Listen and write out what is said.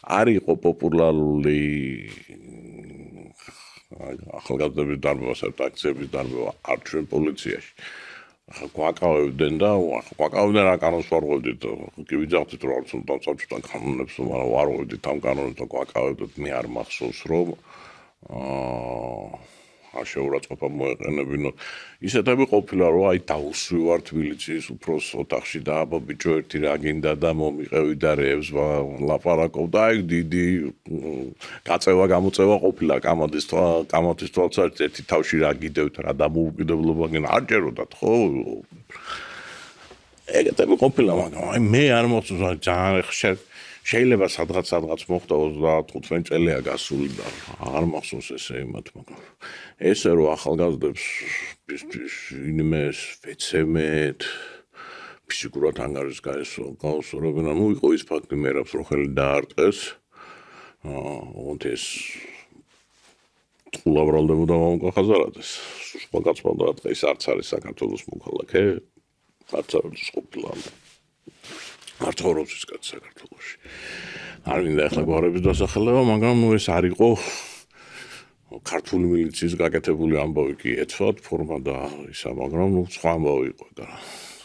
არ იყო პოპულარული ახალგაზრდების დარბევა, საკითხების დარბევა არ ჩვენ პოლიციაში. გვაკავებდნენ და გვაკავებდნენ რა კანონს ვარღვევდით, კი ვიძახდით რომ არც უნდა საბჭოთან კანონებს, მაგრამ ვარღვევდით ამ კანონებს და გვაკავებდით, მე არ მახსოვს რომ შეურაცხყოფა მოეყენებინოთ. ისეთები ყოფილა რომ აი დაუსვივარ თბილისის უფროს ოთახში და აბა ბიჭო ერთი რა გინდა და მომიყევი და რეებს ლაპარაკობ და აი დიდი გაწევა გამოწევა ყოფილა კამათის თვალსაჩინო ერთი თავში რა გიდევთ რა დამოუკიდებლობა გენ არ ჭეროდათ ხო ეგეთები ყოფილა მაგრამ აი მე არ მოხსოვს ძალიან შეიძლება სადღაც მოხდა 35 წელია გასული და არ მახსოვს ესე იმათ მაგრამ ესე რომ ახალგაზრდებს ინმეს ვეცემეთ ფიზიკურად ანგარიშგაესწორებენ ანუ იყო ის ფაქტი მერაბს რომ ხელი დაარტყეს ეს ტყულაბრალდებოდა მომკახაზარადეს სხვა გაწმენდა დღეს არც არის საქართველოს მოქალაქე არც არის ყოფილა არ ცხოვრობს ის კაცი საქართველოში. არ მინდა ახლა გვარების დასახელება, მაგრამ ეს არ იყო ქართული მილიციის გაკეთებული ამბავი კი ეთვათ ფორმა და ისა, მაგრამ სხვა ამბავი იყო და